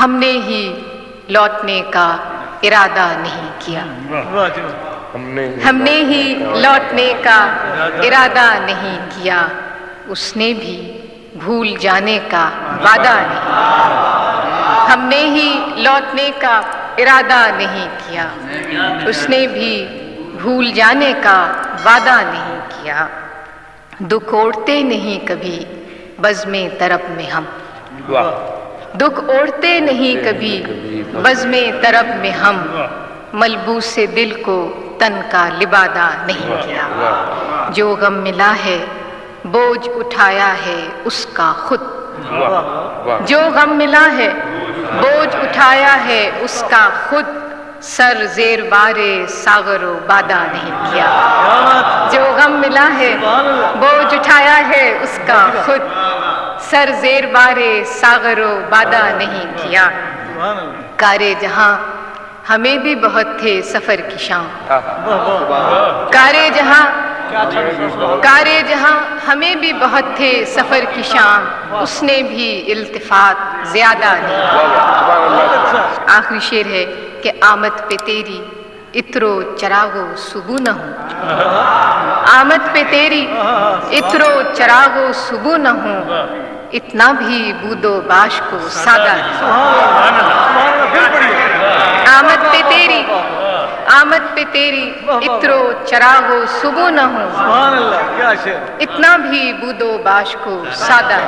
ہم نے ہی لوٹنے کا ارادہ نہیں کیا، ہم نے ہی لوٹنے کا ارادہ نہیں کیا، اس نے بھی بھول جانے کا وعدہ نہیں کیا، ہم نے ہی لوٹنے کا ارادہ نہیں کیا، اس نے بھی بھول جانے کا وعدہ نہیں کیا۔ دکھ اوڑھتے نہیں کبھی بزم طرب میں ہم، دکھ اوڑھتے نہیں کبھی بزم طرب میں ہم، ملبوس دل کو تن کا لبادہ نہیں کیا۔ جو غم ملا ہے بوجھ اٹھایا ہے اس کا خود، جو غم ملا ہے بوجھ اٹھایا ہے اس کا خود، سر زیر بار ساغر و بادہ نہیں کیا۔ جو غم ملا ہے بوجھ اٹھایا ہے اس کا خود، سر زیر بار ساغر و بادہ نہیں کیا۔ کار جہاں ہمیں بھی بہت تھے سفر کی شام، کار جہاں ہمیں بھی بہت تھے سفر کی شام، اس نے بھی التفات زیادہ نہیں کیا۔ آخری شعر ہے کہ آمد پہ تیری عطر و چراغ و صبو نہ ہوں، آمد پہ تیری عطر و چراغ و صبو نہ ہوں، اتنا بھی بود و باش کو سادہ آمد پہ تیری عطر و چراغ و صبو نہ ہوں، اتنا بھی بود و باش کو سادہ